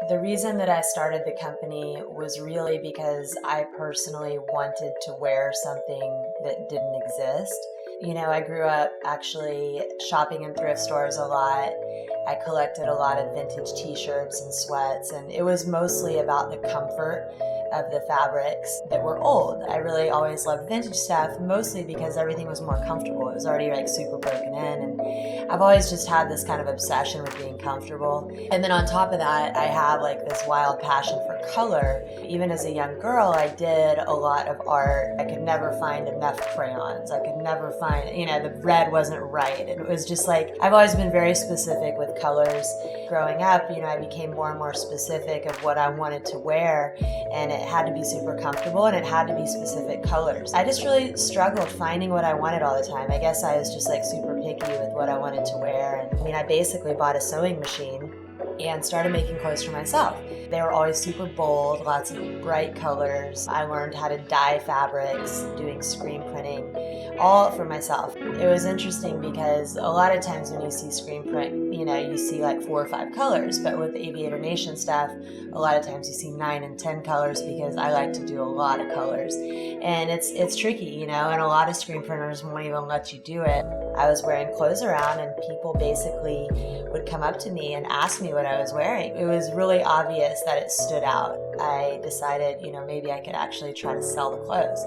The reason that I started the company was really because I personally wanted to wear something that didn't exist. I grew up actually shopping in thrift stores a lot. I collected a lot of vintage t-shirts and sweats, and it was mostly about the comfort of the fabrics that were old. I really always loved vintage stuff, mostly because everything was more comfortable. It was already like super broken in, and I've always just had this kind of obsession with being comfortable. And then on top of that, I have like this wild passion for color. Even as a young girl, I did a lot of art. I could never find enough crayons. I could never find, the red wasn't right. And it was just like, I've always been very specific with colors. Growing up, I became more and more specific of what I wanted to wear, and it had to be super comfortable and it had to be specific colors. I just really struggled finding what I wanted all the time. I guess I was just like super picky with what I wanted to wear. And I basically bought a sewing machine and started making clothes for myself. They were always super bold, lots of bright colors. I learned how to dye fabrics, doing screen printing, all for myself. It was interesting because a lot of times when you see screen print, you see like 4 or 5 colors, but with the Aviator Nation stuff, a lot of times you see 9 and 10 colors because I like to do a lot of colors. And it's tricky, and a lot of screen printers won't even let you do it. I was wearing clothes around and people basically would come up to me and ask me what I was wearing. It was really obvious that it stood out. I decided, maybe I could actually try to sell the clothes.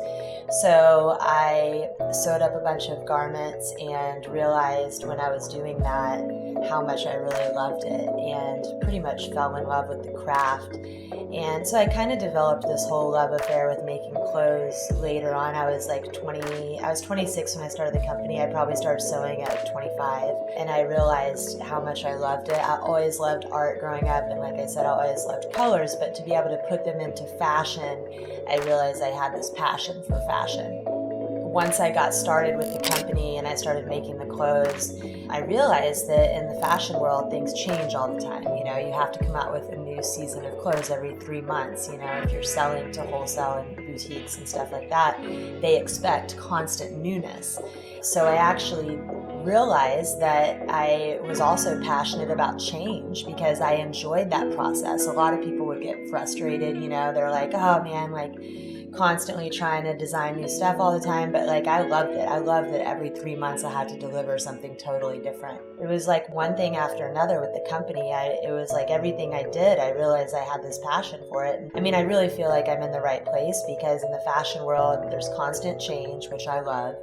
So I sewed up a bunch of garments and realized when I was doing that how much I really loved it and pretty much fell in love with the craft. And so I kind of developed this whole love affair with making clothes later on. I was 26 when I started the company. I probably started sewing at like 25, and I realized how much I loved it. I always loved art growing up, and like I said, I always loved colors, but to be able to put them into fashion, I realized I had this passion for fashion. Once I got started with the company and I started making the clothes, I realized that in the fashion world, things change all the time. You have to come out with a new season of clothes every 3 months. If you're selling to wholesale and boutiques and stuff like that, they expect constant newness. So I actually realized that I was also passionate about change because I enjoyed that process. A lot of people would get frustrated, they're like, oh man, like constantly trying to design new stuff all the time, but like I loved it. I loved that every 3 months I had to deliver something totally different. It was like one thing after another with the company. It was like everything I did, I realized I had this passion for it. I really feel like I'm in the right place because in the fashion world, there's constant change, which I love.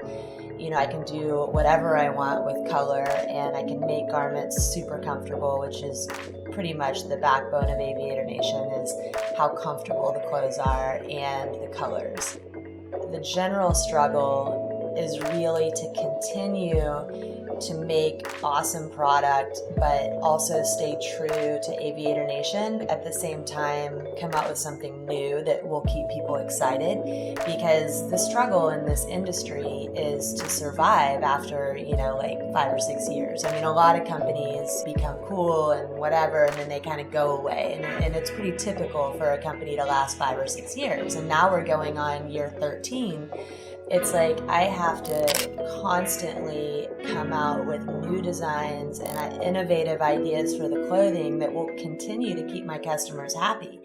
I can do whatever I want with color, and I can make garments super comfortable, which is pretty much the backbone of Aviator Nation, is how comfortable the clothes are and the colors. The general struggle is really to continue to make awesome product, but also stay true to Aviator Nation. At the same time, come out with something new that will keep people excited, because the struggle in this industry is to survive after, like 5 or 6 years. A lot of companies become cool and whatever, and then they kind of go away. And it's pretty typical for a company to last 5 or 6 years. And now we're going on year 13. It's like I have to constantly come out with new designs and innovative ideas for the clothing that will continue to keep my customers happy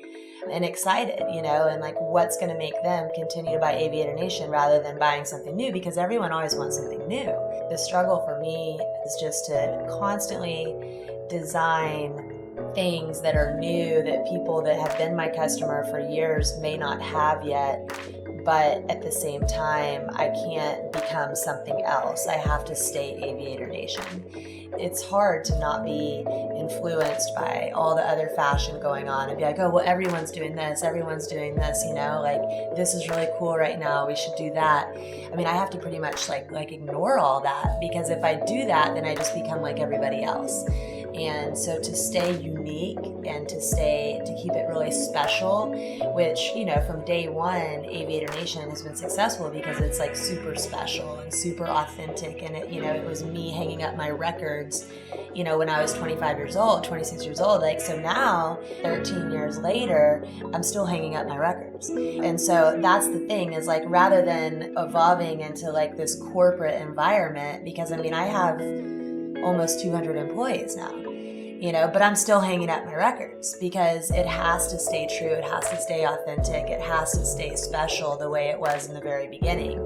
and excited, and like what's going to make them continue to buy Aviator Nation rather than buying something new, because everyone always wants something new. The struggle for me is just to constantly design things that are new that people that have been my customer for years may not have yet. But at the same time, I can't become something else. I have to stay Aviator Nation. It's hard to not be influenced by all the other fashion going on and be like, oh, well, everyone's doing this, like this is really cool right now, we should do that. I have to pretty much like ignore all that, because if I do that, then I just become like everybody else. And so to stay unique and to keep it really special, which, from day one, Aviator Nation has been successful because it's like super special and super authentic. And it was me hanging up my records, when I was 25 years old, 26 years old. So now, 13 years later, I'm still hanging up my records. And so that's the thing, is like, rather than evolving into like this corporate environment, because I have almost 200 employees now. but I'm still hanging up my records because it has to stay true. It has to stay authentic. It has to stay special the way it was in the very beginning.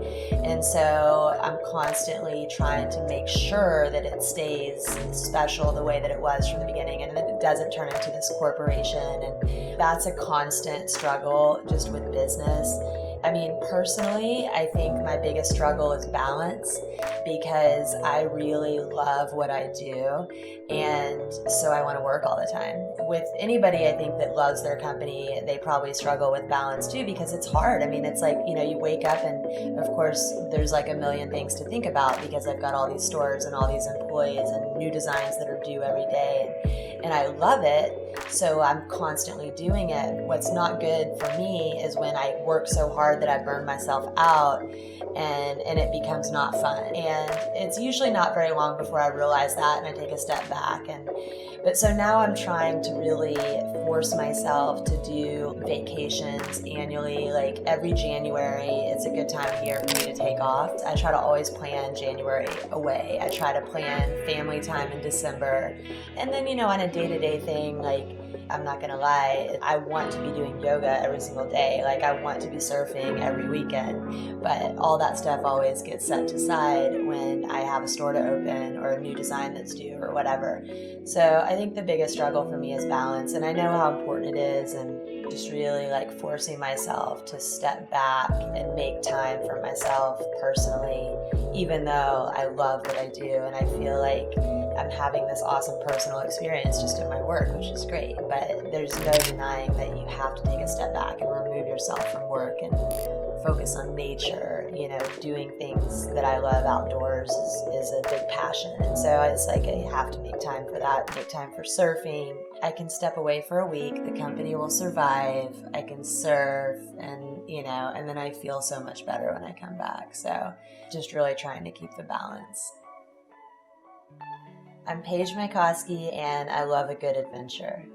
And so I'm constantly trying to make sure that it stays special the way that it was from the beginning and that it doesn't turn into this corporation. And that's a constant struggle just with business. I mean, personally, I think my biggest struggle is balance because I really love what I do. And so I want to work all the time. With anybody, I think, that loves their company, they probably struggle with balance too because it's hard. I mean, it's like, you wake up and of course there's like a million things to think about because I've got all these stores and all these employees and new designs that are due every day. And I love it. So I'm constantly doing it. What's not good for me is when I work so hard that I burn myself out and it becomes not fun. And it's usually not very long before I realize that and I take a step back. But so now I'm trying to really force myself to do vacations annually. Like every January, it's a good time of year for me to take off. I try to always plan January away. I try to plan family time in December. And then, on a day-to-day thing, like, I'm not gonna lie, I want to be doing yoga every single day. Like I want to be surfing every weekend, but all that stuff always gets set aside when I have a store to open or a new design that's due or whatever. So I think the biggest struggle for me is balance, and I know how important it is, and just really like forcing myself to step back and make time for myself personally, even though I love what I do and I feel like I'm having this awesome personal experience just in my work, which is great. But there's no denying that you have to take a step back and remove yourself from work and focus on nature. Doing things that I love outdoors is a big passion. And so it's like I have to make time for that, make time for surfing. I can step away for a week. The company will survive. I can surf and then I feel so much better when I come back. So just really trying to keep the balance. I'm Paige Mycoskie, and I love a good adventure.